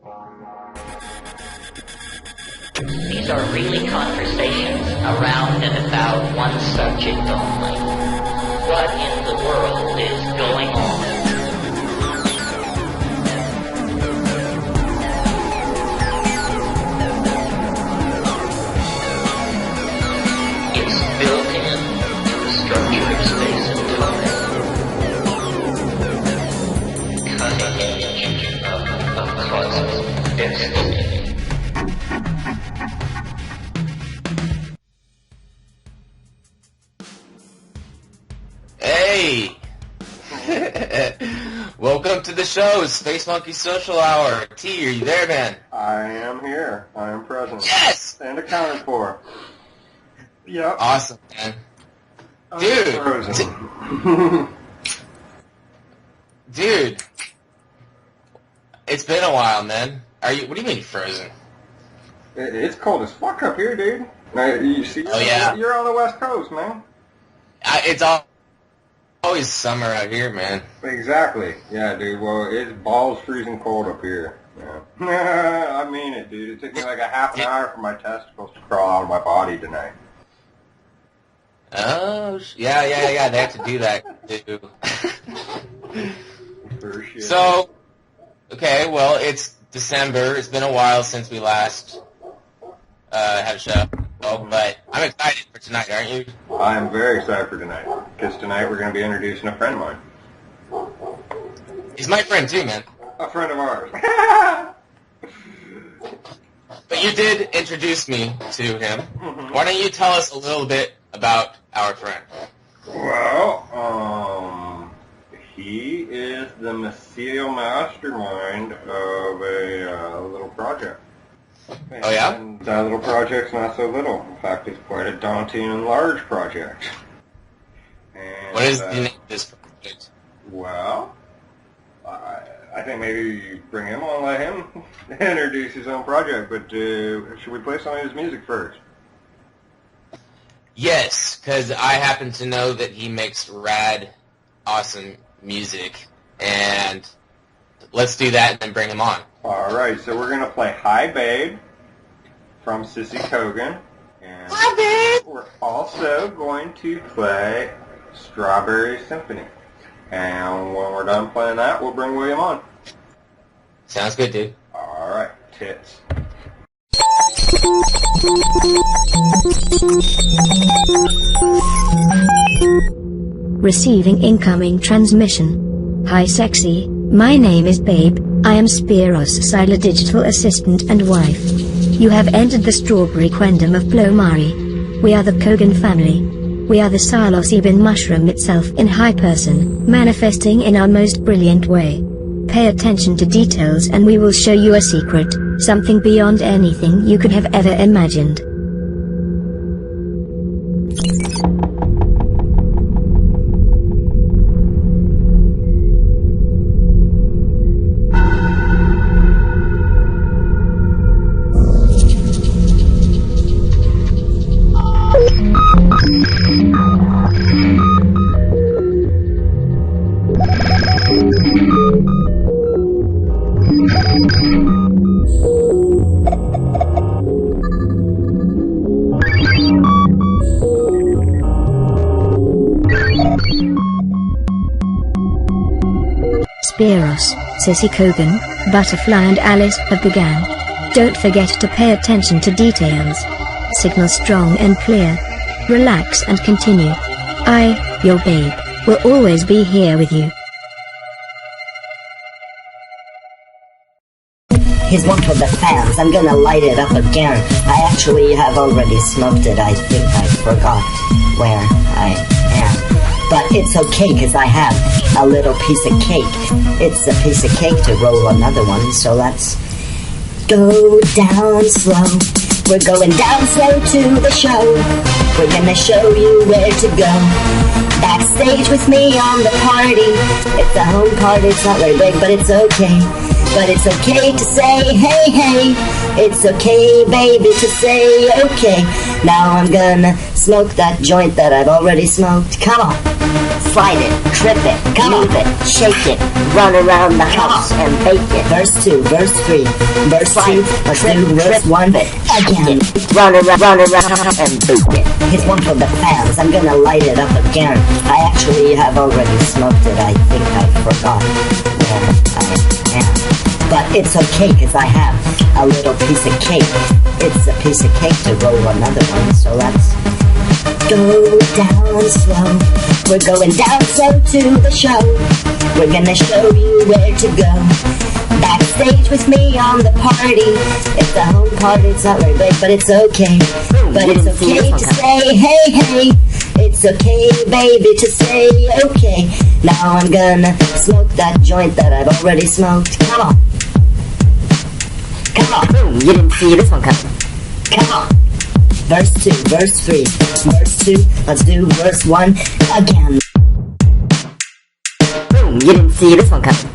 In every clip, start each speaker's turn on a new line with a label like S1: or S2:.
S1: These are really conversations around and about one subject only. What in the world is going on? It's built into the structure of space and time. Cutting edge of cosmic destiny.
S2: Hey! Welcome to the show, Space Monkey Social Hour. T, are you there, man?
S3: I am here. I am present.
S2: Yes!
S3: And accounted for. Yep.
S2: Awesome, man. Dude! Dude! It's been a while, man. What do you mean frozen?
S3: It's cold as fuck up here, dude. Now, you see, you're on the West Coast, man.
S2: It's always summer out here, man.
S3: Exactly. Yeah, dude. Well, it's balls freezing cold up here. Yeah. I mean it, dude. It took me like a half an hour for my testicles to crawl out of my body tonight.
S2: Oh, yeah. They have to do that, too.
S3: For sure.
S2: So, okay, well, it's December. It's been a while since we last had a show. But I'm excited for tonight, aren't you?
S3: I am very excited for tonight. Because tonight we're going to be introducing a friend of mine.
S2: He's my friend, too, man.
S3: A friend of ours.
S2: But you did introduce me to him.
S3: Mm-hmm.
S2: Why don't you tell us a little bit about our friend?
S3: Well, he is the Messiah mastermind of a little project.
S2: Oh, yeah?
S3: And that little project's not so little. In fact, it's quite a daunting and large project. And,
S2: What is the name of this project?
S3: Well, I think maybe you bring him on and let him introduce his own project, but should we play some of his music first?
S2: Yes, because I happen to know that he makes rad, awesome music, and let's do that and then bring him on.
S3: Alright, so we're going to play Hi Babe from Sissy Kogan. And
S2: Hi Babe!
S3: we're also going to play Strawberry Symphony. And when we're done playing that, we'll bring William on.
S2: Sounds good, dude.
S3: Alright, tits.
S4: Receiving incoming transmission. Hi sexy, my name is Babe, I am Spiros' Sila digital assistant and wife. You have entered the strawberry quendom of Plomari. We are the Kogan family. We are the psilocybin mushroom itself in high person, manifesting in our most brilliant way. Pay attention to details and we will show you a secret, something beyond anything you could have ever imagined. Spiros, Sissy Kogan, Butterfly and Alice have began. Don't forget to pay attention to details. Signal strong and clear. Relax and continue. I, your babe, will always be here with you.
S5: He's one for the fans. I'm gonna light it up again. I actually have already smoked it. I think I forgot where I am. But it's okay, cause I have a little piece of cake. It's a piece of cake to roll another one, so let's go down slow. We're going down slow to the show. We're gonna show you where to go. Backstage with me on the party. It's a home party, it's not very big, but it's okay. But it's okay to say, hey, hey. It's okay, baby, to say, okay. Now I'm gonna smoke that joint that I've already smoked. Come on. Slide it, trip it, move it, shake it, run around the house and bake it. Verse 2, verse 3, verse 2, let's do verse 1 again. Run around and bake it. Here's one for the fans, I'm gonna light it up again. I actually have already smoked it, I think I forgot where I am. But it's okay, cause I have a little piece of cake. It's a piece of cake to roll another one, so let's go down slow. We're going down slow to the show. We're gonna show you where to go. Backstage with me on the party. It's the home party, it's not very big, but it's okay. But it's okay to say, hey, hey. It's okay, baby, to say, okay. Now I'm gonna smoke that joint that I've already smoked. Come on. Come on. You didn't see this one coming. Come on. Verse 2, verse 3, verse 2, let's do verse 1 again. You didn't see this one coming.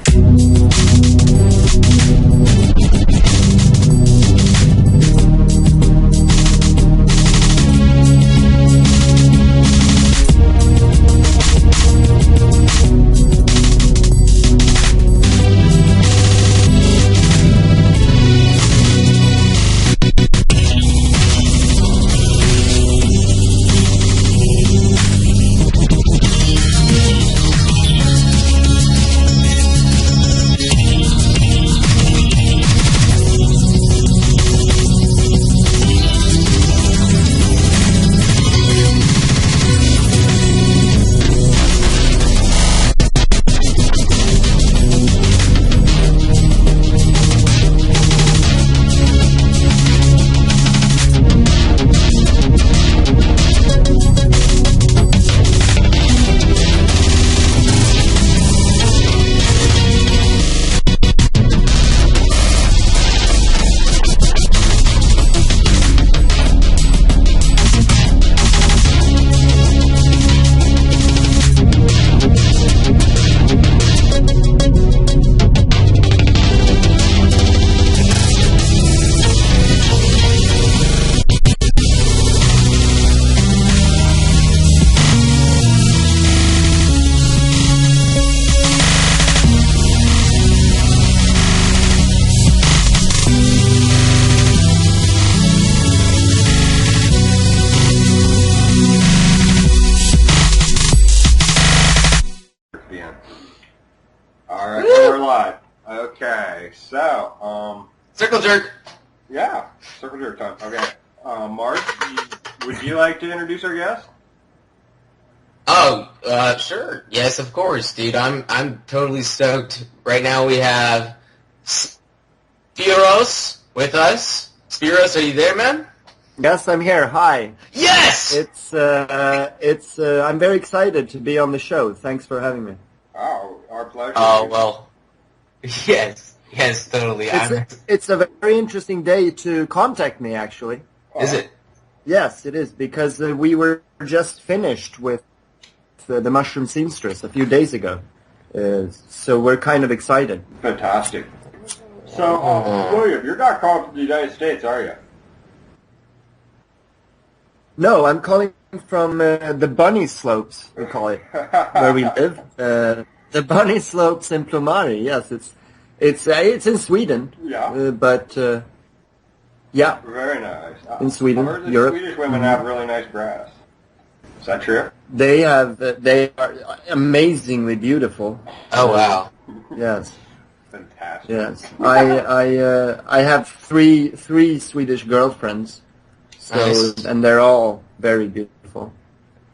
S3: Alright, we're live. Okay, so,
S2: Circle jerk.
S3: yeah, circle jerk time. Okay, Marz, would you like to introduce our guest?
S2: Oh, sure. Yes, of course, dude. I'm totally stoked. Right now we have Spiros with us. Spiros, are you there, man?
S6: Yes, I'm here. Hi.
S2: Yes!
S6: I'm very excited to be on the show. Thanks for having me.
S3: Oh, our pleasure.
S2: Oh, well. Yes, totally.
S6: It's a very interesting day to contact me, actually.
S2: Is it?
S6: Yes, it is, because we were just finished with the Mushroom Seamstress a few days ago. So we're kind of excited.
S3: Fantastic. So, William, you're not calling from the United States, are you?
S6: No, I'm calling from the Bunny Slopes, we call it, where we live. The Bunny Slopes in Plomari. Yes, it's in Sweden.
S3: Yeah.
S6: Yeah.
S3: Very nice.
S6: In Sweden,
S3: I heard the
S6: Europe.
S3: Swedish women have really nice grass. Is that true?
S6: They are amazingly beautiful.
S2: Oh, wow.
S6: Yes.
S3: Fantastic.
S6: Yes. I have three Swedish girlfriends. So,
S2: Nice.
S6: and they're all very beautiful.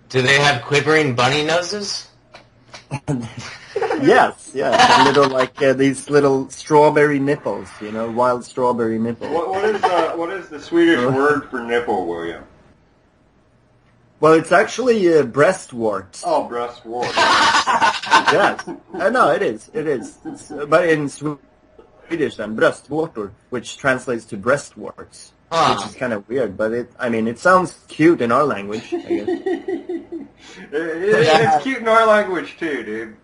S2: Do they have quivering bunny noses?
S6: Yes, these little strawberry nipples, wild strawberry nipples.
S3: What is the Swedish word for nipple, William?
S6: Well, it's actually breastwort.
S3: Oh, breastwort.
S6: Yes. No, it is. But in Swedish then, bröstvårtor, which translates to breastwarts. Which is kind of weird, but it sounds cute in our language, I guess.
S3: It's cute in our language too, dude.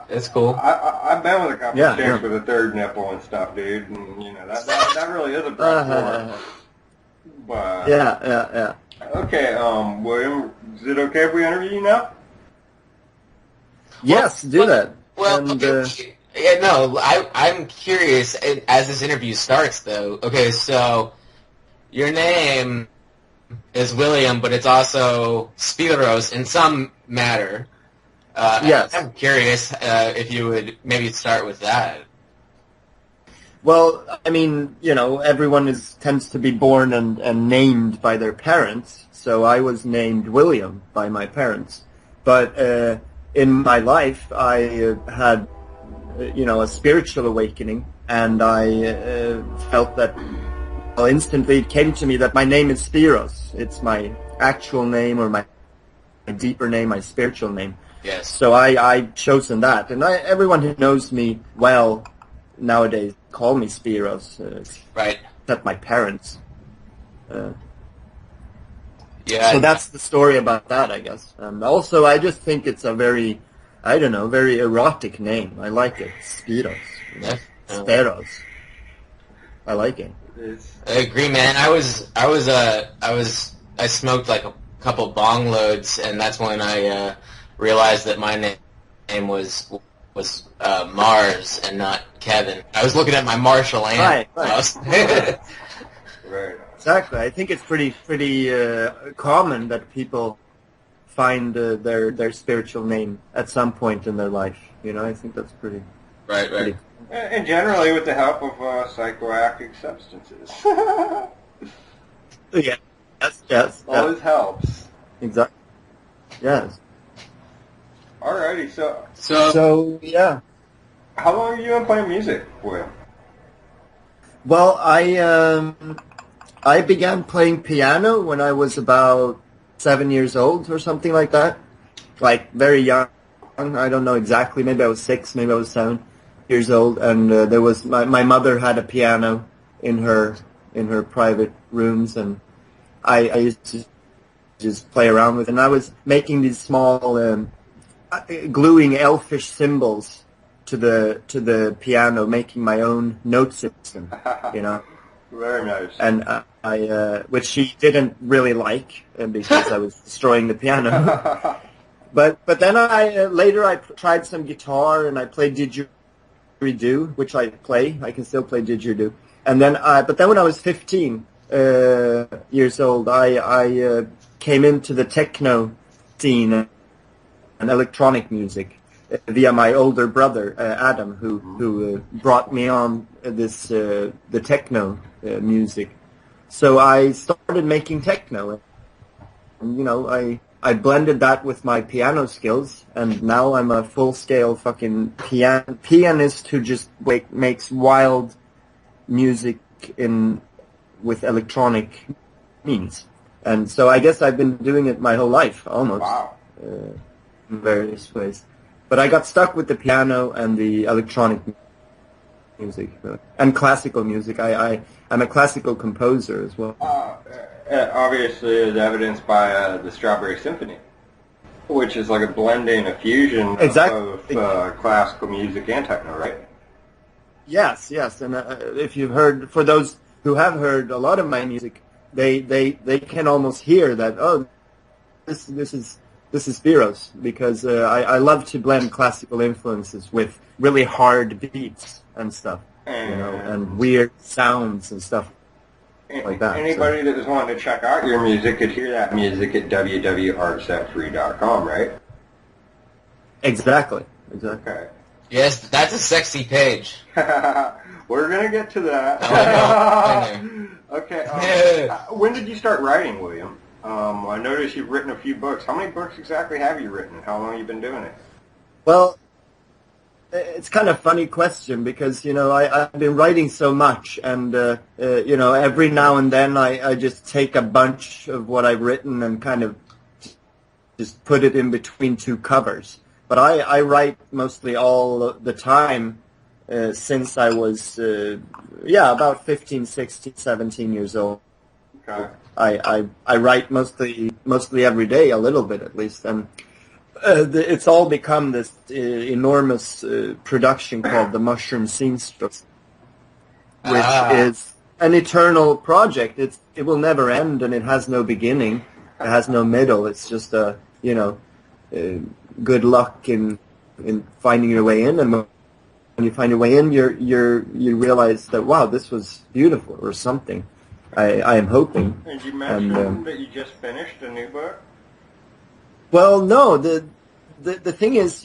S2: It's cool.
S3: I've been with a couple
S6: Yeah,
S3: chicks
S6: yeah.
S3: with a third nipple and stuff, dude, and that really is a breast work. But
S6: Yeah.
S3: okay, William, is it okay if we interview you now?
S6: Yes, do that.
S2: Well,
S6: And,
S2: okay. Yeah, no, I'm curious, as this interview starts, though. Okay, so your name is William, but it's also Spiros in some matter.
S6: Yes.
S2: I'm curious if you would maybe start with that.
S6: Well, I mean, everyone tends to be born and named by their parents. So I was named William by my parents. But in my life, I had, a spiritual awakening, and I felt that, well, instantly it came to me that my name is Spiros. It's my actual name, or my deeper name, my spiritual name.
S2: Yes.
S6: So I've chosen that. And everyone who knows me well nowadays call me Spiros.
S2: Right.
S6: Except my parents.
S2: Yeah.
S6: So that's the story about that, I guess. Also, I just think it's a very erotic name. I like it. Spiros.
S2: Yeah.
S6: Spiros. I like it.
S2: I agree, man. I smoked like a couple bong loads, and that's when I realized that my name was Marz and not Kevin. I was looking at my Marshall Ant.
S6: Right.
S3: Right.
S6: Exactly. I think it's pretty common that people find their spiritual name at some point in their life. I think that's pretty.
S2: Right.
S6: Pretty,
S3: And generally with the help of psychoactive substances.
S6: yeah. Yes.
S3: Always helps.
S6: Exactly. Yes.
S3: Alrighty,
S6: So yeah.
S3: how long have you been playing music, Will?
S6: Well, I began playing piano when I was about 7 years old or something like that. Like very young. I don't know exactly. Maybe I was 6, maybe I was 7 years old, and there was my mother had a piano in her private rooms, and I used to just play around with it. And I was making these small gluing elfish symbols to the piano, making my own note system,
S3: Very nice.
S6: And which she didn't really like because I was destroying the piano. But then later I tried some guitar, and I played didgeridoo, which I play. I can still play didgeridoo. And then but then when I was 15 years old, I came into the techno scene and electronic music via my older brother Adam, who brought me on the techno music. So I started making techno, and I blended that with my piano skills, and now I'm a full-scale fucking pianist who just makes wild music with electronic means. And so I guess I've been doing it my whole life, almost.
S3: Wow.
S6: In various ways. But I got stuck with the piano and the electronic music, and classical music. I'm a classical composer as well.
S3: Obviously, as evidenced by the Strawberry Symphony, which is like a blending, a fusion of classical music and techno, right?
S6: Yes. And if you've heard, for those who have heard a lot of my music, they can almost hear that. Oh, this is Spiros, because I love to blend classical influences with really hard beats and stuff, and weird sounds and stuff like that.
S3: Anybody that was wanting to check out your music could hear that music at www.artsetfree.com, right?
S6: Exactly.
S3: Okay.
S2: Yes, that's a sexy page.
S3: We're gonna get to that.
S2: I know.
S3: Okay. When did you start writing, William? I noticed you've written a few books. How many books exactly have you written, and how long have you been doing it?
S6: Well, it's kind of a funny question because, I've been writing so much, and, every now and then I just take a bunch of what I've written and kind of just put it in between two covers. But I write mostly all the time since I was, about 15, 16, 17 years old.
S3: Okay.
S6: I write mostly every day, a little bit at least. And It's all become this enormous production called the Mushroom Seamstress, which is an eternal project. It will never end, and it has no beginning. It has no middle. It's just good luck in finding your way in, and when you find your way in, you realize that, wow, this was beautiful or something. I am hoping.
S3: And you mentioned that you just finished a new book.
S6: Well, no. The thing is,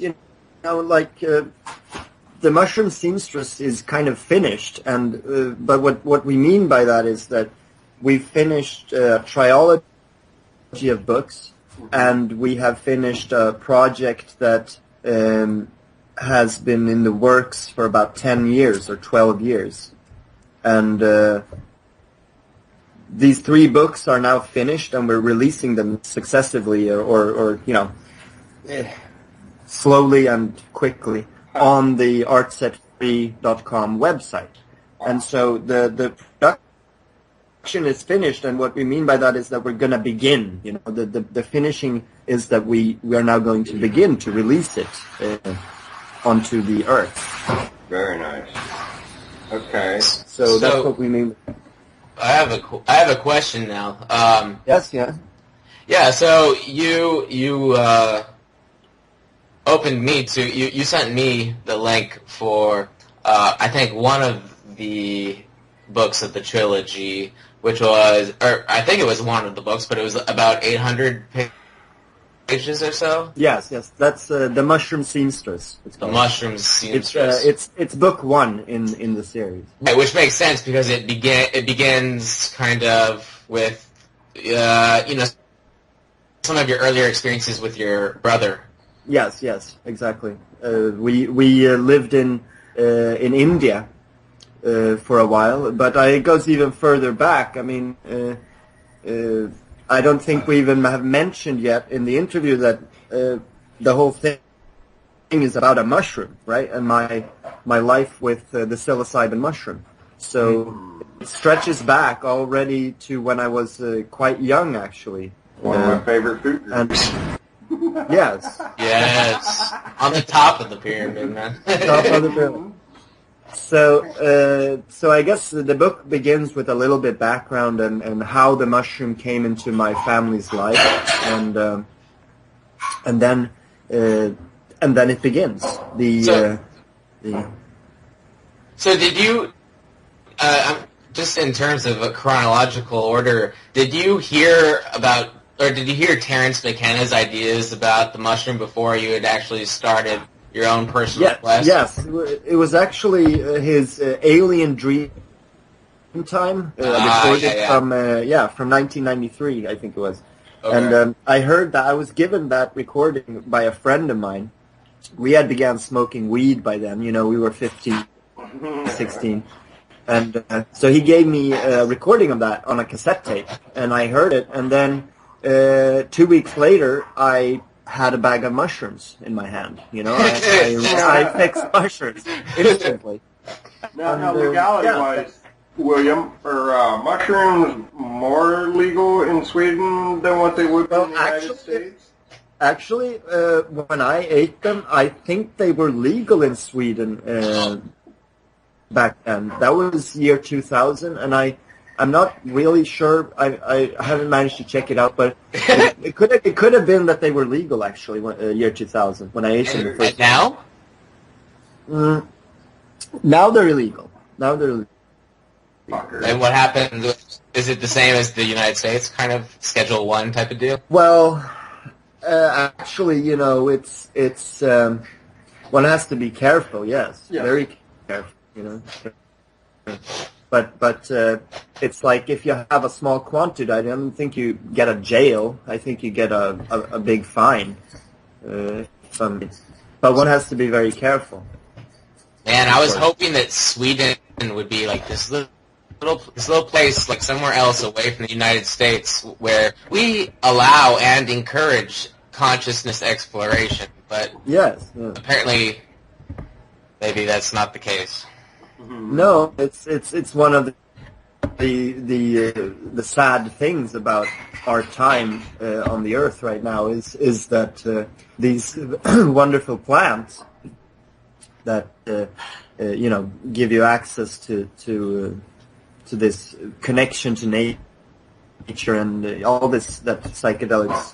S6: like the Mushroom Seamstress is kind of finished, and but what we mean by that is that we've finished a trilogy of books, and we have finished a project that has been in the works for about 10 years or 12 years, and these 3 books are now finished, and we're releasing them successively, or slowly and quickly on the artset3.com website. And so the production is finished, and what we mean by that is that we're going to begin. The finishing is that we are now going to begin to release it onto the earth.
S3: Very nice. Okay.
S6: So that's what we mean.
S2: I have a question now.
S6: Yes, yeah.
S2: Yeah, so you opened me to you sent me the link for I think one of the books of the trilogy, which was, or I think it was one of the books, but it was about 800 pages or so.
S6: Yes, that's the Mushroom Seamstress. It's
S2: the Mushroom Seamstress.
S6: It's book 1 in the series.
S2: Right, which makes sense because it begins kind of with some of your earlier experiences with your brother.
S6: Yes, exactly. We lived in India for a while, but it goes even further back. I mean, I don't think we even have mentioned yet in the interview that the whole thing is about a mushroom, right? And my life with the psilocybin mushroom. So it stretches back already to when I was quite young, actually.
S3: One of my favorite food groups.
S6: Yes.
S2: Yes. On the top of the pyramid, man.
S6: Top of the pyramid. So I guess the book begins with a little bit background and how the mushroom came into my family's life, and then it begins.
S2: So did you, just in terms of a chronological order, did you hear about, or did you hear Terence McKenna's ideas about the mushroom before you had actually started your own personal quest?
S6: Yes, it was actually his Alien Dream Time, recorded from 1993, I think it was. Okay. And I heard that, I was given that recording by a friend of mine. We had began smoking weed by then, we were 15, 16. And so he gave me a recording of that on a cassette tape, and I heard it, and then 2 weeks later, I had a bag of mushrooms in my hand. I fixed mushrooms instantly.
S3: Now, legality-wise, William, are mushrooms more legal in Sweden than what they would be in the United States?
S6: Actually, when I ate them, I think they were legal in Sweden back then. That was year 2000, and I'm not really sure. I haven't managed to check it out, but it could have been that they were legal actually. Year 2000 when I ate them the first
S2: time.
S6: Now? Now they're illegal.
S2: And what happens? Is it the same as the United States, kind of Schedule 1 type of deal?
S6: Well, actually, it's one has to be careful. Yes. Very careful. But it's like if you have a small quantity, I don't think you get a jail. I think you get a big fine. But one has to be very careful.
S2: Man, I was hoping that Sweden would be like this little place, like somewhere else away from the United States, where we allow and encourage consciousness exploration. But apparently, maybe that's not the case.
S6: No, it's one of the sad things about our time on the earth right now is that these wonderful plants that give you access to this connection to nature and all this that psychedelics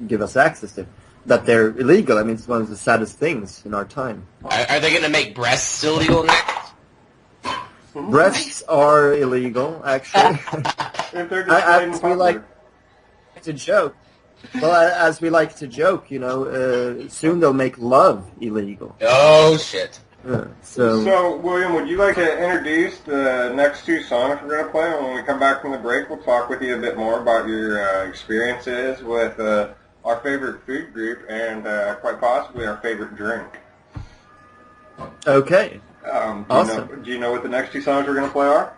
S6: give us access to, that they're illegal. I mean, it's one of the saddest things in our time.
S2: Are they going to make breasts illegal next?
S6: Breasts are illegal, actually.
S3: If they're as
S6: we like to joke. Well, as we like to joke, soon they'll make love illegal.
S2: Oh, shit.
S3: So, William, would you like to introduce the next two songs we're going to play? And when we come back from the break, we'll talk with you a bit more about your experiences with our favorite food group and quite possibly our favorite drink.
S6: Okay.
S3: Do you know what the next two songs we're going to play are?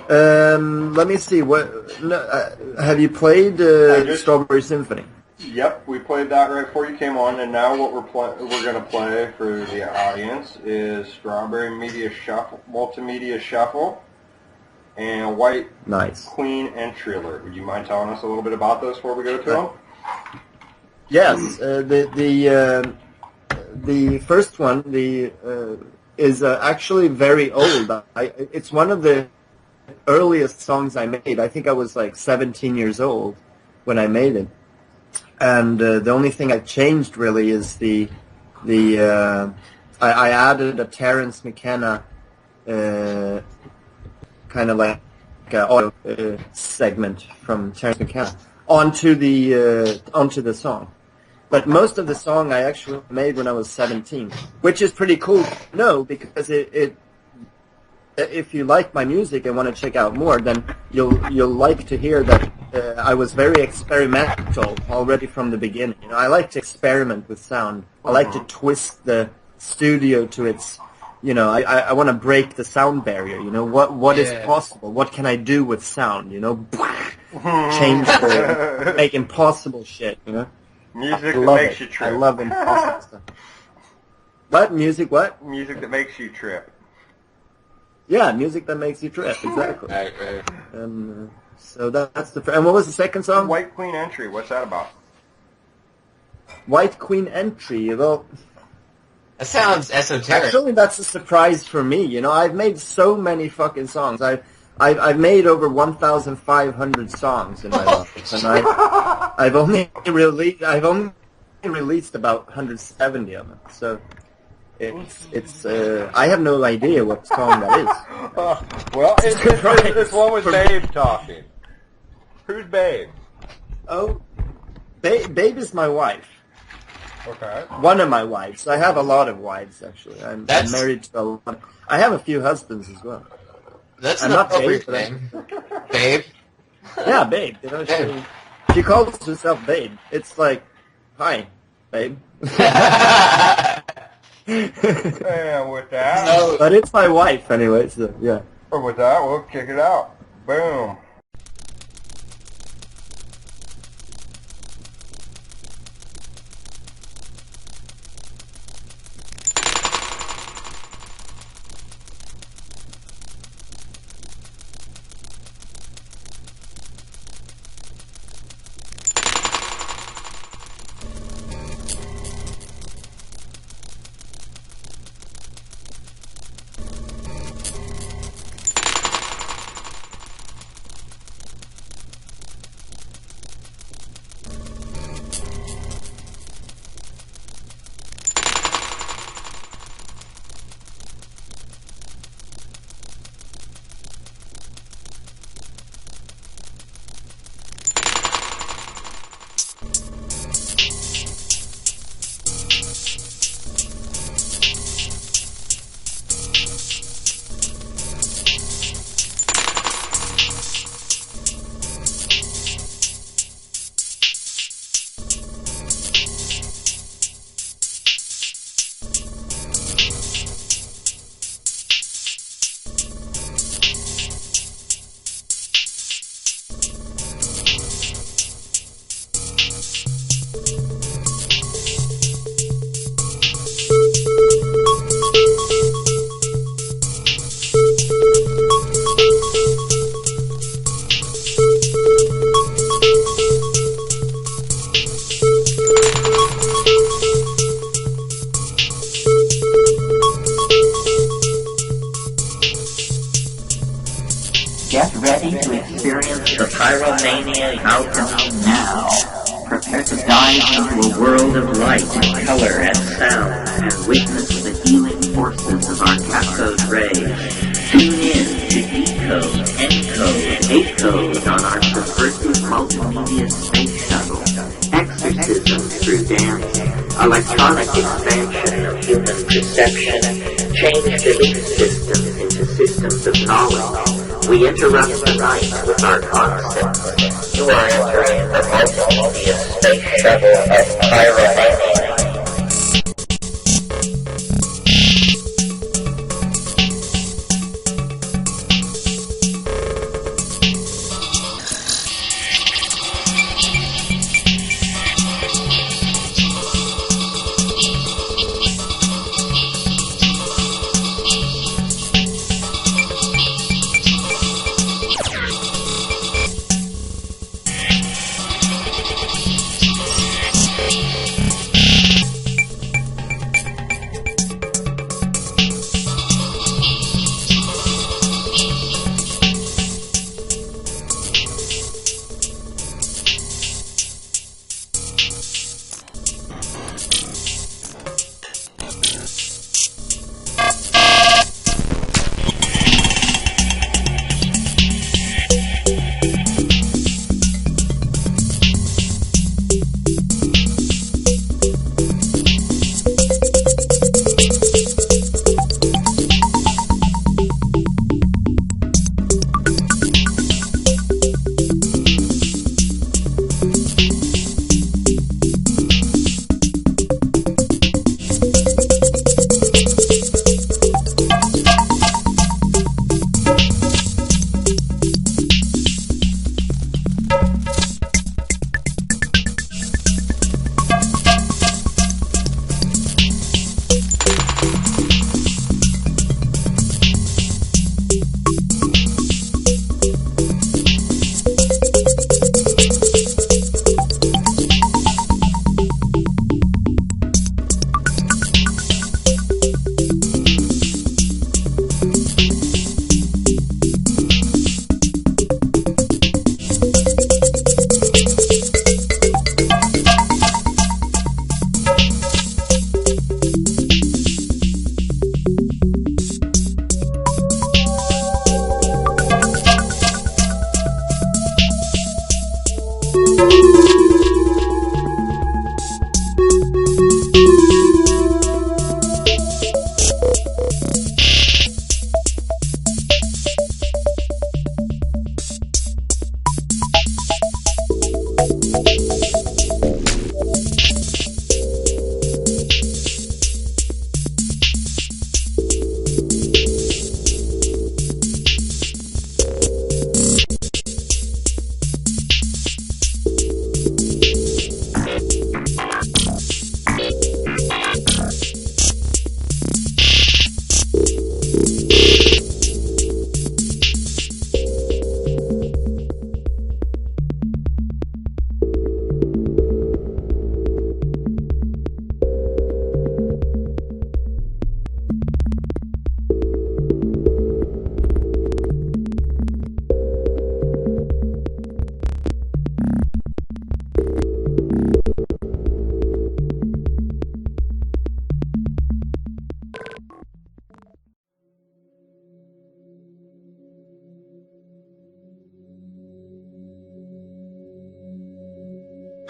S6: Let me see. Have you played Strawberry Symphony?
S3: Yep, we played that right before you came on, and now what we're going to play for the audience is Strawberry Multimedia Shuffle and White Queen Entry Alert. Would you mind telling us a little bit about those before we go to them?
S6: Yes, the first one is actually very old. It's one of the earliest songs I made. I think I was like 17 years old when I made it. And the only thing I changed really is I added a Terence McKenna kind of like audio segment from Terence McKenna onto the song. But most of the song I actually made when I was 17, which is pretty cool to know, because if you like my music and want to check out more, then you'll like to hear that I was very experimental already from the beginning. I like to experiment with sound. I like to twist the studio to its, I want to break the sound barrier. What is possible? What can I do with sound? Change make impossible shit.
S3: Music that makes you trip.
S6: I love impossible stuff. What? Music what?
S3: Music that makes you trip.
S6: Yeah, music that makes you trip, exactly.
S2: Right.
S6: So that's and what was the second song?
S3: White Queen Entry, what's that about?
S6: White Queen Entry, well...
S2: That sounds esoteric.
S6: Actually, that's a surprise for me, I've made so many fucking songs. I've made over 1,500 songs in my life, and I've only released about 170 of them. So it's I have no idea what song that is.
S3: Well, it's one with Babe talking. Who's Babe?
S6: Oh, Babe is my wife.
S3: Okay.
S6: One of my wives. I have a lot of wives, actually. I'm married to a lot. I have a few husbands as well.
S2: That's not Babe. Babe?
S6: Yeah, Babe. She calls herself Babe. It's like, hi, Babe.
S3: And with that...
S6: But it's my wife, anyway, so, yeah.
S3: And with that, we'll kick it out. Boom.
S1: ready to experience the pyromania alchemy now. Prepare to dive into a world of light, color, and sound, and witness the healing forces of our cathode rays. Tune in to decode, encode, decode on our subversive multimedia space shuttle. Exorcism through dance, electronic expansion of human perception, change belief systems into systems of knowledge. We interrupt the night with our concepts. You are entering the multimedia space shuttle of pyromania.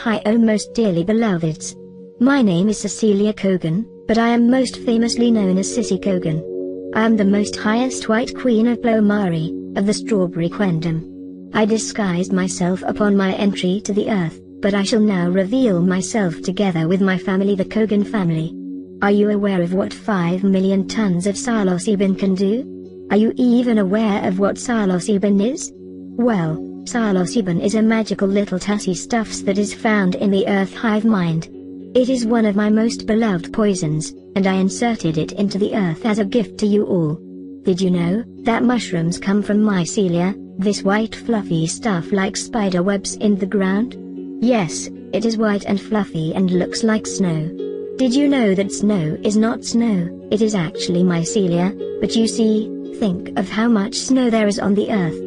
S4: Hi, oh most dearly beloveds. My name is Cecilia Kogan, but I am most famously known as Sissy Kogan. I am the most highest white queen of Blomari, of the Strawberry Queendom. I disguised myself upon my entry to the earth, but I shall now reveal myself together with my family, the Kogan family. Are you aware of what 5 million tons of psilocybin can do? Are you even aware of what psilocybin is? Well, psilocybin is a magical little tussy stuffs that is found in the earth hive mind. It is one of my most beloved poisons, and I inserted it into the earth as a gift to you all. Did you know that mushrooms come from mycelia, this white fluffy stuff like spider webs in the ground? Yes, it is white and fluffy and looks like snow. Did you know that snow is not snow, it is actually mycelia? But you see, think of how much snow there is on the earth.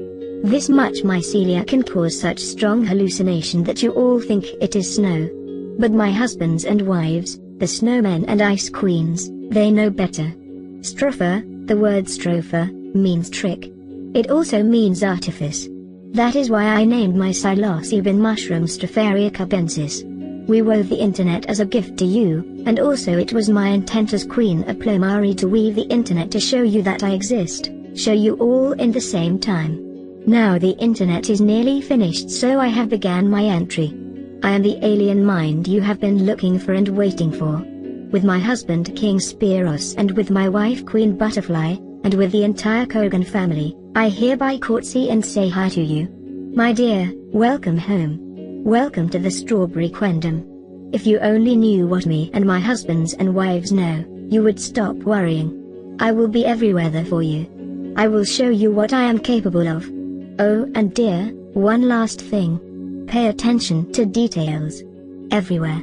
S4: This much mycelia can cause such strong hallucination that you all think it is snow. But my husbands and wives, the snowmen and ice queens, they know better. Stropher, the word stropher, means trick. It also means artifice. That is why I named my psilocybin mushroom Stropharia cubensis. We wove the internet as a gift to you, and also it was my intent as Queen of Plomari to weave the internet to show you that I exist, show you all in the same time. Now the internet is nearly finished, so I have began my entry. I am the alien mind you have been looking for and waiting for. With my husband King Spiros and with my wife Queen Butterfly, and with the entire Kogan family, I hereby courtesy and say hi to you. My dear, welcome home. Welcome to the Strawberry Quendom. If you only knew what me and my husbands and wives know, you would stop worrying. I will be everywhere there for you. I will show you what I am capable of. Oh, and dear, one last thing. Pay attention to details. Everywhere.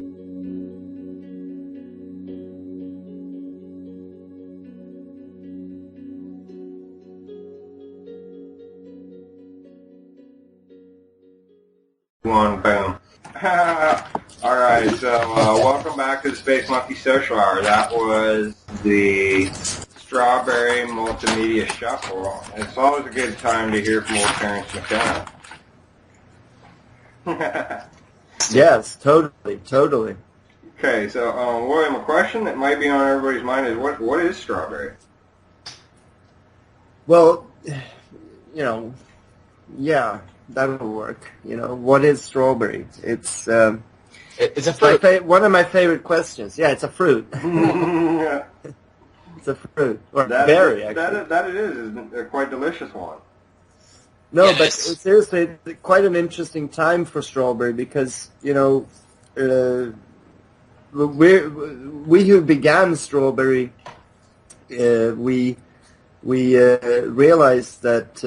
S3: One, boom. Alright, so welcome back to the Space Monkey Social Hour. That was the Strawberry Multimedia Shuffle. It's always a good time to hear from old Terrence McKenna.
S6: Yes, totally.
S3: Okay, so William, a question that might be on everybody's mind is what is strawberry?
S6: Well, yeah, that'll work. What is strawberry? It's
S2: a fruit.
S6: One of my favorite questions. Yeah, it's a fruit. It's a fruit or berry. Actually,
S3: that it is a quite delicious one.
S6: No,
S2: Yes.
S6: but seriously, it's quite an interesting time for strawberry because we who began strawberry, we realized that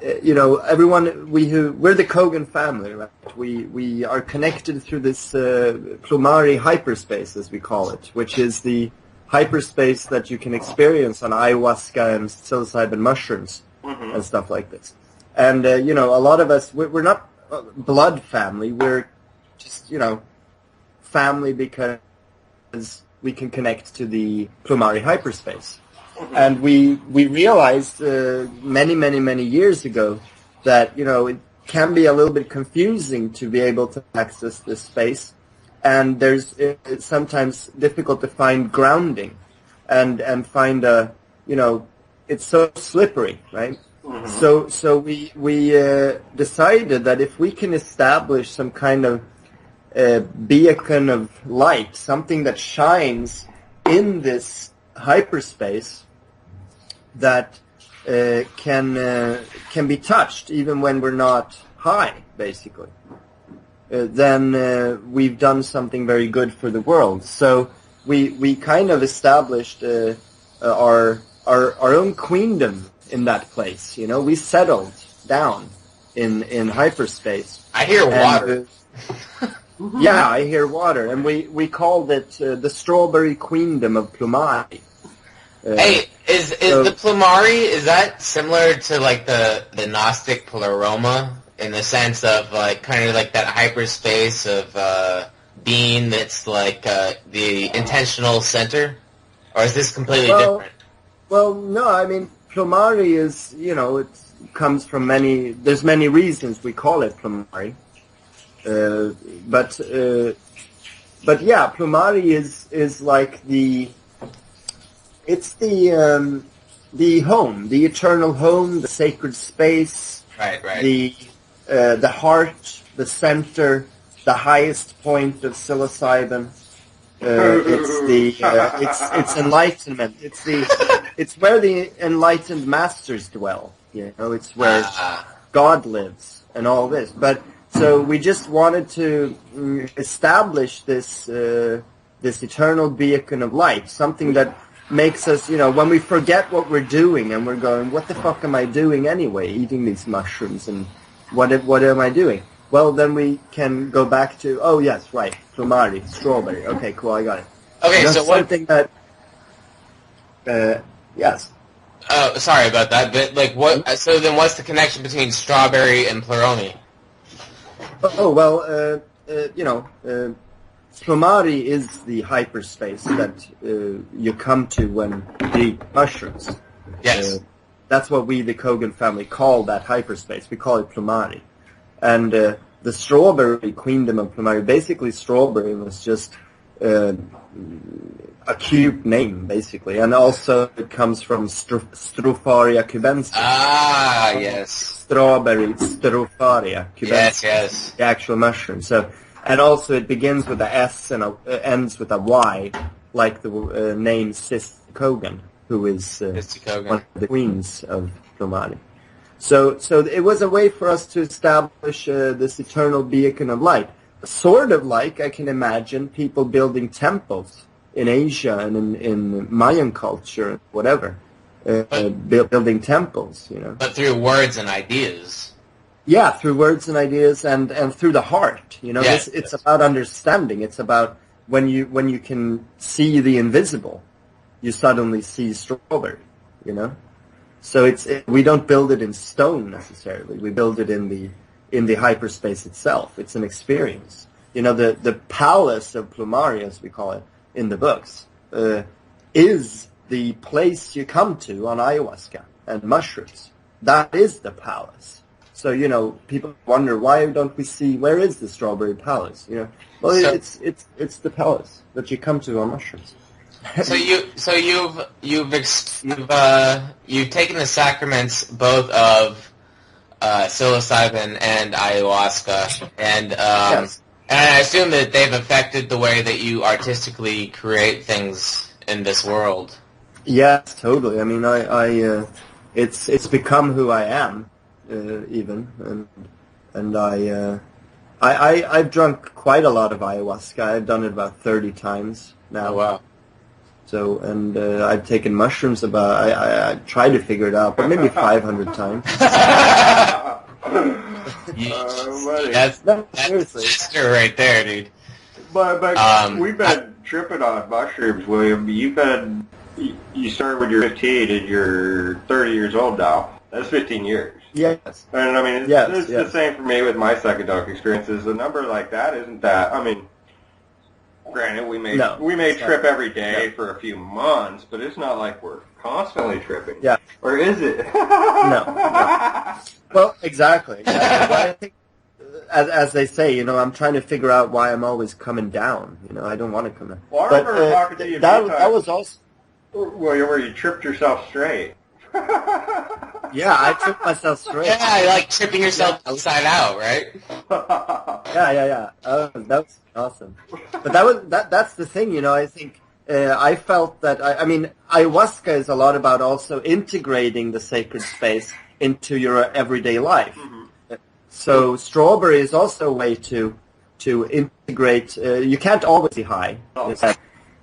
S6: everyone we're the Kogan family, right? We are connected through this Plomari hyperspace, as we call it, which is the hyperspace that you can experience on ayahuasca and psilocybin mushrooms and stuff like this. And a lot of us we're not blood family. We're just family because we can connect to the Plomari hyperspace. And we realized many years ago that it can be a little bit confusing to be able to access this space, and it's sometimes difficult to find grounding, and find it's so slippery, right? So we decided that if we can establish some kind of beacon of light, something that shines in this hyperspace that can be touched even when we're not high, basically, then we've done something very good for the world. So we kind of established our own queendom in that place. We settled down in hyperspace.
S2: I hear water.
S6: Yeah, I hear water, and we called it the Strawberry Queendom of Plomari.
S2: Hey, is the Plomari, is that similar to like the Gnostic Pleroma in the sense of like kind of like that hyperspace of being that's like the intentional center, or is this completely different?
S6: Well, no, I mean Plomari is it comes from there's many reasons we call it Plomari, but yeah, Plomari is like it's the home, the eternal home, the sacred space,
S2: right.
S6: The heart, the center, the highest point of psilocybin. It's enlightenment. It's where the enlightened masters dwell. It's where God lives and all this. But so we just wanted to establish this eternal beacon of light, something that makes us, when we forget what we're doing and we're going, what the fuck am I doing anyway, eating these mushrooms, and what am I doing? Well, then we can go back to, oh yes, right, Plomari, strawberry. Okay, cool, I got it.
S2: Okay, so
S6: something that, yes.
S2: Oh, sorry about that. But like, what? So then, what's the connection between strawberry and pleuromy?
S6: Oh well, plumari is the hyperspace that you come to when you eat mushrooms.
S2: Yes.
S6: That's what we, the Kogan family, call that hyperspace. We call it plumari. And the strawberry queendom of plumari, basically strawberry was just a cute name, basically. And also it comes from Stropharia cubensis.
S2: Ah, yes.
S6: Strawberry, Stropharia cubensis.
S2: Yes.
S6: The actual mushroom. So, and also it begins with a S and ends with a Y, like the name Sis Kogan, who is one of the queens of plumari. So it was a way for us to establish this eternal beacon of light. Sort of like, I can imagine, people building temples in Asia and in Mayan culture, whatever. Building temples, you know.
S2: But through words and ideas.
S6: Yeah, through words and ideas and through the heart. You know,
S2: yes,
S6: it's about understanding. It's about when you can see the invisible, you suddenly see strawberry, you know? So we don't build it in stone necessarily. We build it in the hyperspace itself. It's an experience. You know, the palace of plumari, as we call it in the books, is the place you come to on ayahuasca and mushrooms. That is the palace. So, you know, people wonder, why don't we see, where is the strawberry palace? You know, well, it's the palace that you come to on mushrooms.
S2: So you've taken the sacraments both of psilocybin and ayahuasca, and
S6: yes.
S2: And I assume that they've affected the way that you artistically create things in this world.
S6: Yes, totally. I mean, it's become who I am, even, and I've drunk quite a lot of ayahuasca. I've done it about 30 times now.
S2: Oh, wow.
S6: So, and I've taken mushrooms I tried to figure it out, but maybe 500 times.
S2: That's sister right there, dude.
S3: But we've been tripping on mushrooms, William. You started when you're 15 and you're 30 years old now. That's 15 years.
S6: Yes.
S3: And I mean, it's the same for me with my psychedelic experiences. A number like that isn't that, I mean, granted, we may trip every day for a few months, but it's not like we're constantly tripping.
S6: Yeah.
S3: Or is it?
S6: No. Well, exactly. Well, I think, as they say, you know, I'm trying to figure out why I'm always coming down. You know, I don't want to come down.
S3: Well, I remember talking to you
S6: that was also...
S3: Well, where you tripped yourself straight.
S6: Yeah, I tripped myself straight.
S2: Yeah, like tripping yourself outside out, right?
S6: Yeah. Oh, that was awesome. But that's the thing, you know. I think I felt that. I mean, ayahuasca is a lot about also integrating the sacred space into your everyday life. Mm-hmm. So strawberry is also a way to integrate. You can't always be high,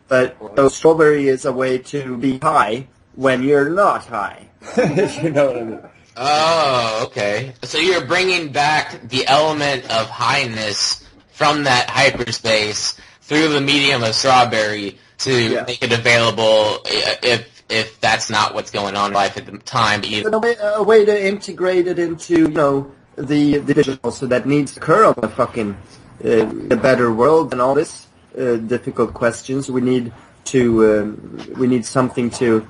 S6: but so strawberry is a way to be high when you're not high. You know what I mean?
S2: Oh, okay. So you're bringing back the element of highness from that hyperspace through the medium of strawberry to make it available if that's not what's going on in life at the time.
S6: A way to integrate it into, you know, the digital, so that needs to occur on the fucking the better world and all this difficult questions. We need something to,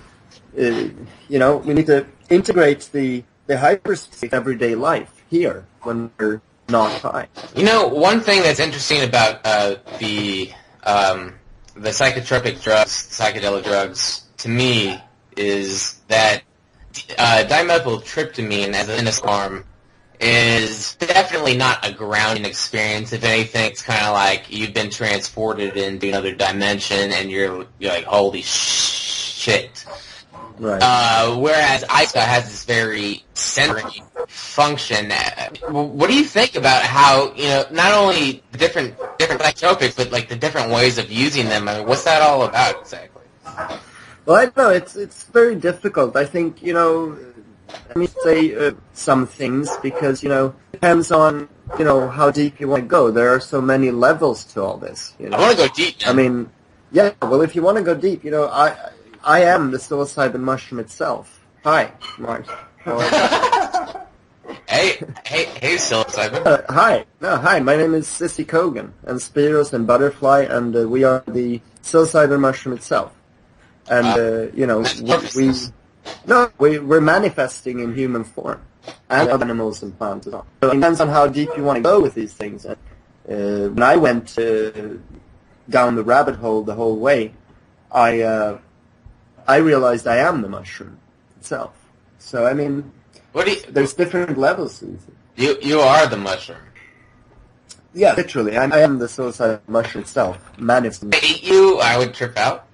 S6: you know, we need to integrate the hyperspace everyday life here when we're not high.
S2: You know, one thing that's interesting about the psychedelic drugs, to me, is that dimethyltryptamine as an form is definitely not a grounding experience. If anything, it's kind of like you've been transported into another dimension and you're like, holy shit.
S6: Right.
S2: Whereas ayahuasca has this very centering function. What do you think about how, you know, not only the different psychotropics, but like the different ways of using them? I mean, what's that all about exactly?
S6: Well, I know it's very difficult. I think, you know, let me say some things because, you know, it depends on, you know, how deep you want to go. There are so many levels to all this. You know?
S2: I want to go deep now.
S6: I mean, yeah. Well, if you want to go deep, you know, I am the psilocybin mushroom itself. Hi, Marz. How are you?
S2: Hey, psilocybin.
S6: Hi. My name is Sissy Kogan, and Spiros and Butterfly, and we are the psilocybin mushroom itself. And we're manifesting in human form, and other animals and plants as well. So it depends on how deep you want to go with these things. When I went down the rabbit hole the whole way, I realized I am the mushroom itself. So I mean, there's different levels to it.
S2: You are the mushroom.
S6: Yeah, literally, I am the psilocybin mushroom itself. Manifesting.
S2: If I ate you, I would trip out.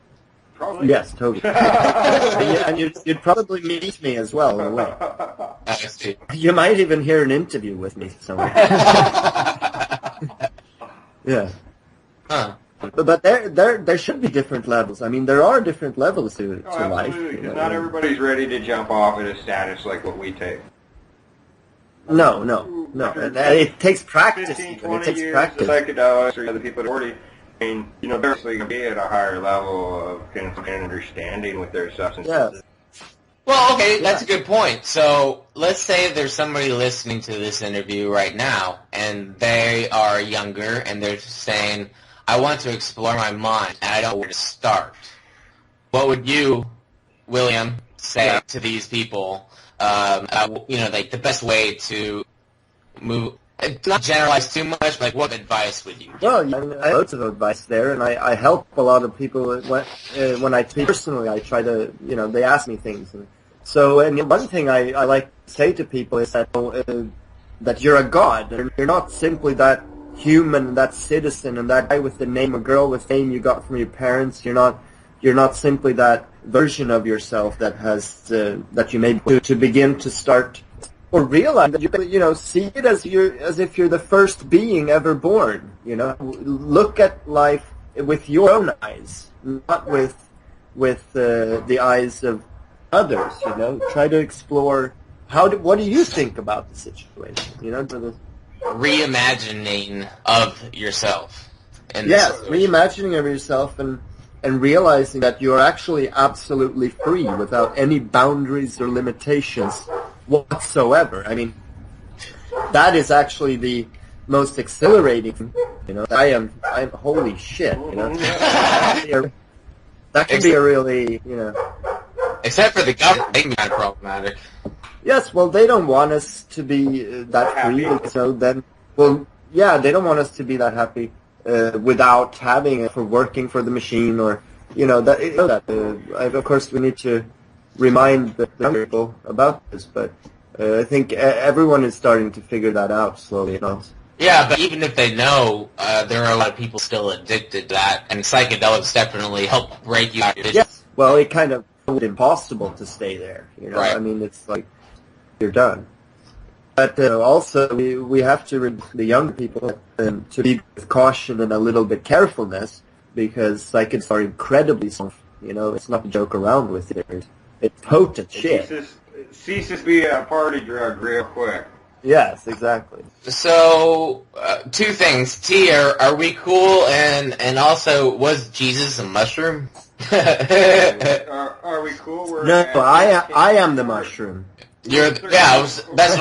S3: Probably.
S6: Yes, totally. And you'd probably meet me as well in a way.
S2: I see.
S6: You might even hear an interview with me somewhere. Yeah.
S2: Huh.
S6: But there should be different levels. I mean, there are different levels to life.
S3: Absolutely. Not everybody's ready to jump off at a status like what we take.
S6: No. And it takes practice.
S3: 15,
S6: It
S3: 20
S6: takes
S3: years
S6: practice.
S3: of psychedelics or the people at 40. I mean, they're basically going to be at a higher level of kind of understanding with their substances.
S6: Yeah.
S2: Well, okay, that's a good point. So let's say there's somebody listening to this interview right now, and they are younger, and they're saying, I want to explore my mind, and I don't know where to start. What would you, William, say to these people, like the best way to move, not generalize too much, like what advice would you give?
S6: Well, I have loads of advice there, and I help a lot of people when I speak personally. I try to, they ask me things. And one thing I like to say to people is that that you're a god. You're not simply that human, that citizen, and that guy with the name, a girl with the name you got from your parents. You're not simply that version of yourself that has that you made to begin to start. Or realize that you see it as if you're the first being ever born. Look at life with your own eyes, not with the eyes of others. Try to explore what do you think about the situation?
S2: Reimagining of yourself.
S6: Yes, reimagining of yourself and realizing that you're actually absolutely free without any boundaries or limitations whatsoever. I mean, that is actually the most exhilarating. I'm holy shit. That can be a really.
S2: Except for the government, they can be kind of problematic.
S6: Yes, well, they don't want us to be that free. So then, they don't want us to be that happy without having it for working for the machine or of course, we need to remind the younger people about this, but I think everyone is starting to figure that out slowly enough.
S2: Yeah, but even if they know, there are a lot of people still addicted to that, and psychedelics definitely help break you out of it.
S6: Yes, well, it kind of is impossible to stay there.
S2: Right.
S6: I mean, it's like you're done. But also, we have to the young people to be with caution and a little bit carefulness, because psychedelics are incredibly soft. It's not to joke around with it. It's potent shit.
S3: It ceases to be a party drug real quick.
S6: Yes, exactly.
S2: So, two things. T, are we cool? And also, was Jesus a mushroom?
S3: Are we cool?
S6: No, I am the mushroom.
S2: That's what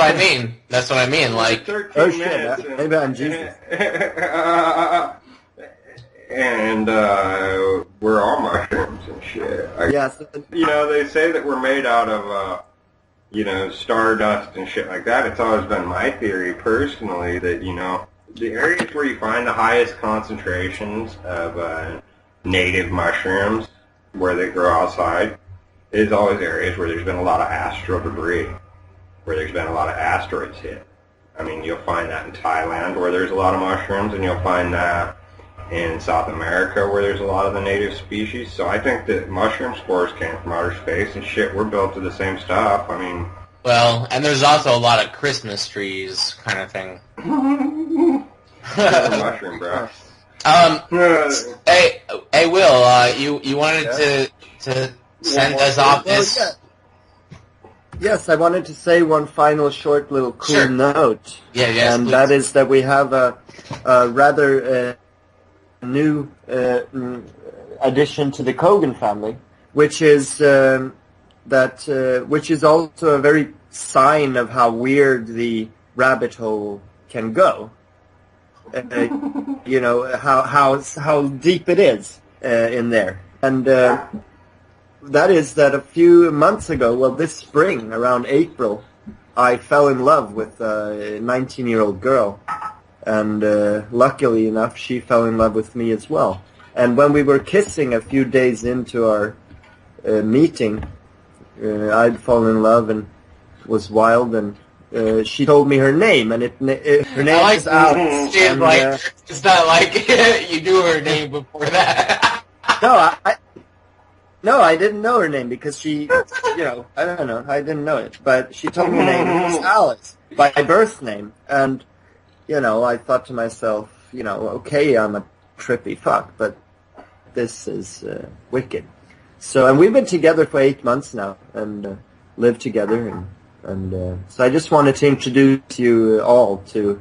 S2: I mean. That's what I mean. Like,
S3: 13 minutes.
S6: Maybe I'm Jesus.
S3: And we're all mushrooms and shit.
S6: Yes.
S3: They say that we're made out of, stardust and shit like that. It's always been my theory personally that, the areas where you find the highest concentrations of native mushrooms, where they grow outside, is always areas where there's been a lot of astral debris, where there's been a lot of asteroids hit. I mean, you'll find that in Thailand where there's a lot of mushrooms, and you'll find that in South America where there's a lot of the native species. So I think that mushroom spores came from outer space and shit, we're built of the same stuff. I mean...
S2: Well, and there's also a lot of Christmas trees kind of thing.
S3: Mushroom, bro.
S2: Hey, Will, you wanted to send us off this...
S6: Yeah. Yes, I wanted to say one final short little cool note.
S2: Yes,
S6: and
S2: please.
S6: That is that we have a rather new addition to the Kogan family, which is which is also a very sign of how weird the rabbit hole can go. You know, how deep it is in there. And that is that a few months ago, well, this spring, around April, I fell in love with a 19-year-old girl. And luckily enough, she fell in love with me as well. And when we were kissing a few days into our meeting, I'd fallen in love and was wild, and she told me her name, and her name is Alice.
S2: And, it's not like you knew her name before that.
S6: No, I didn't know her name because she, you know, I don't know, I didn't know it. But she told me her name was Alice, by my birth name. And, you know, I thought to myself, you know, okay, I'm a trippy fuck, but this is wicked. So, and we've been together for 8 months now, and lived together, and so I just wanted to introduce you all to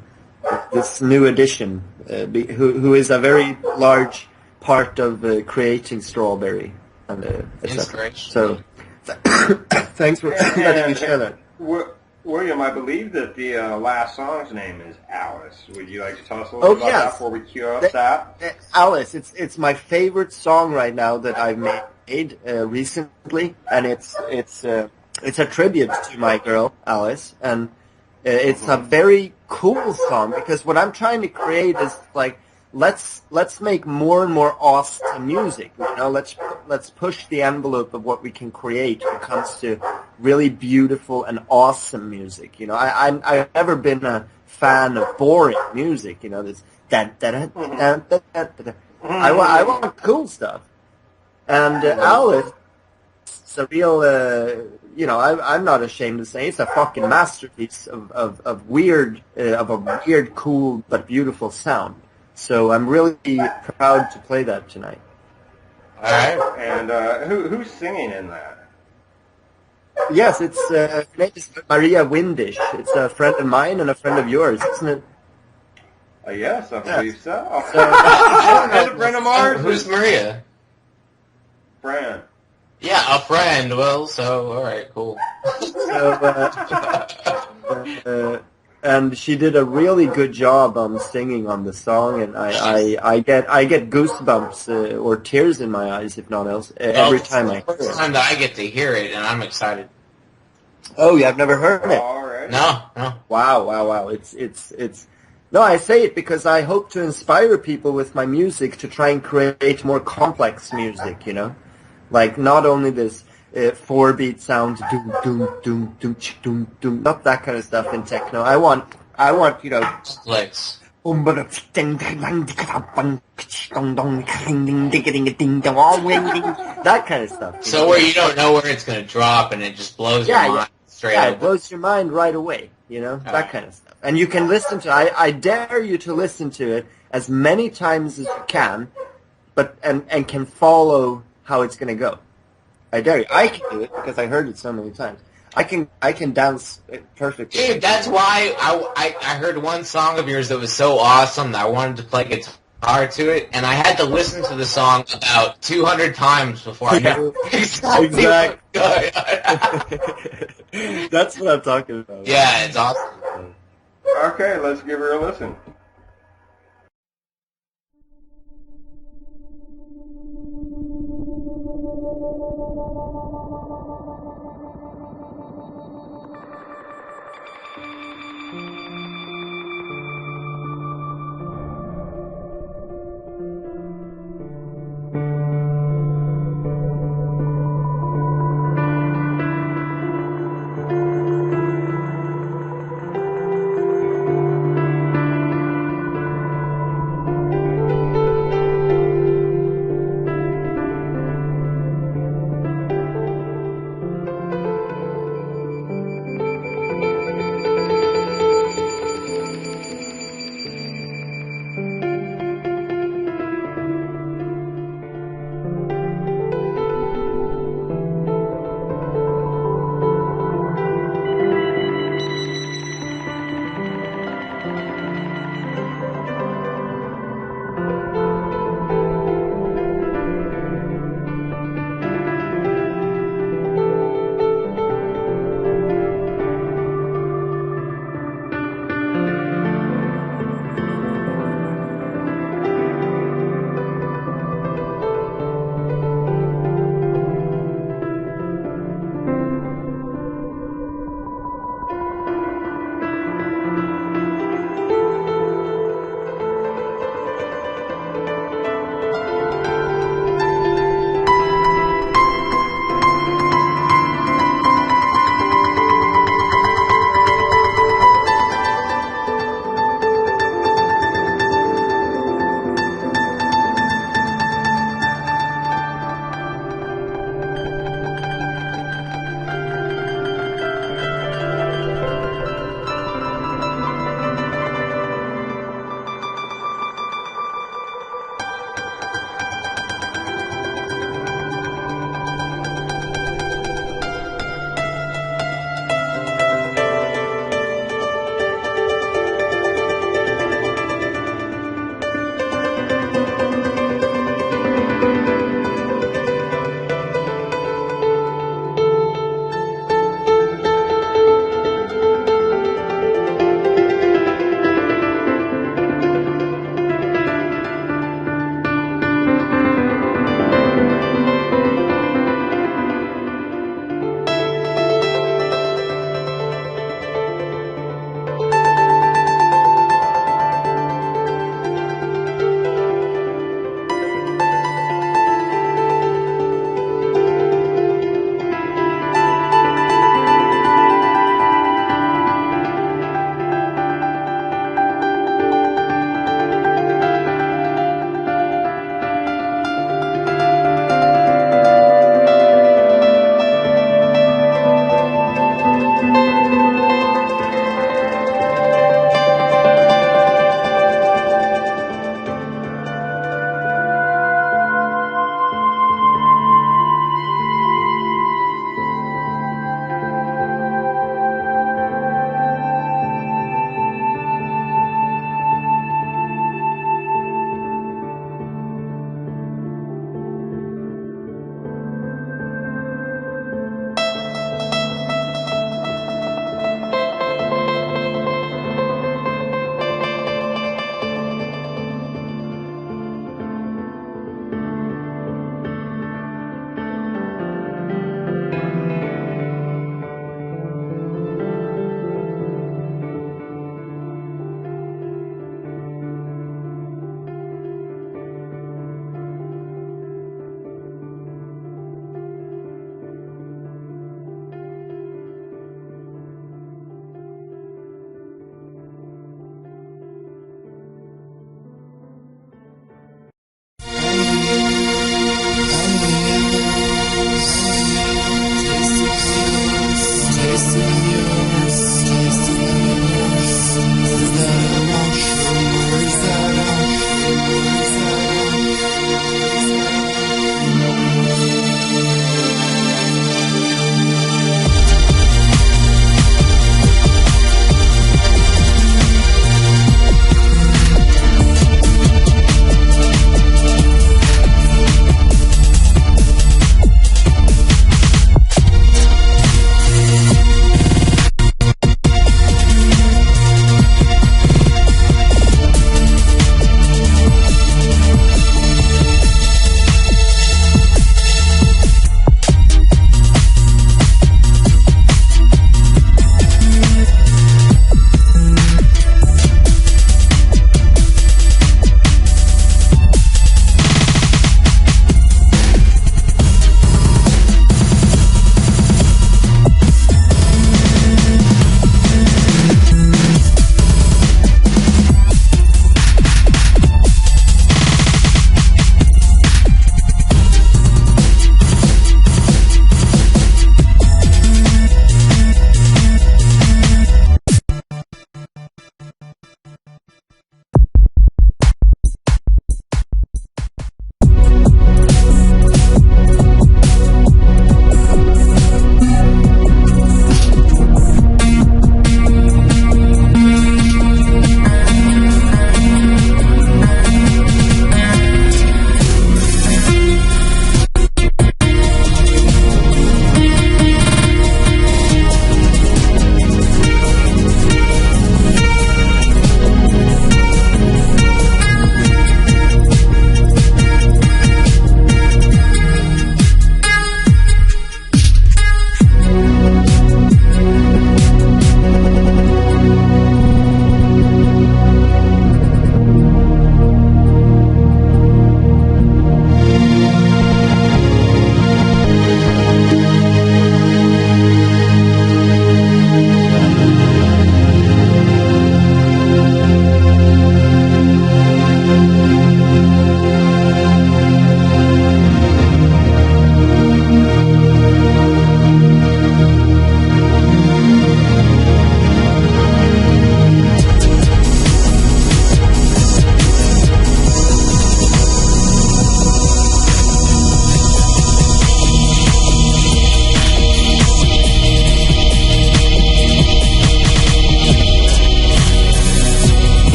S6: this new addition, who is a very large part of creating Strawberry, and etc. So, thanks for letting me share that.
S3: William, I believe that the last song's name is Alice. Would you like to tell us a little bit about that before we cue up that?
S6: Alice, it's my favorite song right now that I've made recently, and it's a tribute to my girl Alice, and it's a very cool song because what I'm trying to create is like let's make more and more awesome music. You know, let's push the envelope of what we can create when it comes to really beautiful and awesome music. You know, I've never been a fan of boring music. You know, this I want cool stuff, and Alice. It's a real, you know, I'm not ashamed to say it's a fucking masterpiece of a weird, cool but beautiful sound. So I'm really proud to play that tonight.
S3: All right, and who's singing in that?
S6: Yes, it's her name is Maria Windish. It's a friend of mine and a friend of yours, isn't it?
S3: Yes, I believe so. And a friend of Marz.
S2: Who's Maria?
S3: Friend.
S2: Yeah, a friend. Well, so all right, cool.
S6: So, and she did a really good job on singing on the song, and I get goosebumps or tears in my eyes, if not else, every time I hear it.
S2: First time that I get to hear it, and I'm excited.
S6: Oh, you have never heard it?
S3: All right.
S2: No.
S6: Wow. It's. No, I say it because I hope to inspire people with my music to try and create more complex music. You know. Like, not only this 4-beat sound, doom, doom, doom, doom, doom, doom, not that kind of stuff in techno. I want, you know,
S2: Flex.
S6: that kind of stuff.
S2: So where you don't know where it's going to drop and it just blows your mind straight up.
S6: It blows your mind right away, you know, that kind of stuff. And you can listen to it. I dare you to listen to it as many times as you can, but and can follow how it's going to go. I dare you. I can do it because I heard it so many times. I can dance perfectly.
S2: Dude, that's why I heard one song of yours that was so awesome that I wanted to play guitar to it, and I had to listen to the song about 200 times before I knew exactly.
S6: That's what I'm talking about.
S2: Yeah, it's awesome.
S3: Okay, let's give her a listen.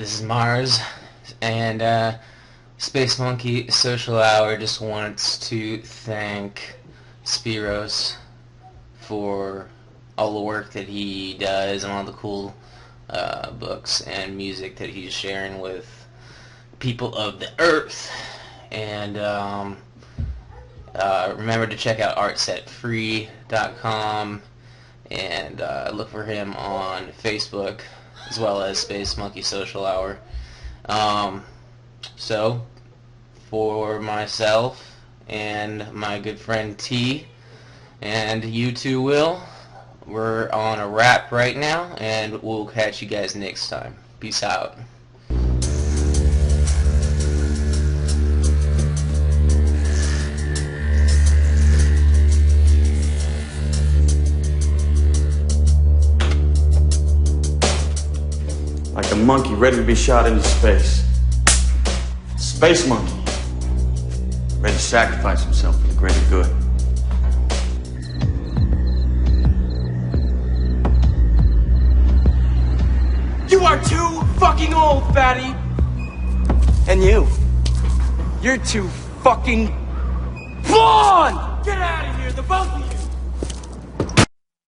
S2: this is Marz, and Space Monkey Social Hour just wants to thank Spiros for all the work that he does and all the cool books and music that he's sharing with people of the earth. And remember to check out artsetfree.com and look for him on Facebook as well as Space Monkey Social Hour. So, for myself and my good friend T, and you too, Will, we're on a wrap right now, and we'll catch you guys next time. Peace out.
S7: Like a monkey ready to be shot into space. Space monkey. Ready to sacrifice himself for the greater good.
S8: You are too fucking old, fatty! And you're too fucking blonde! Get out of here, the both of you!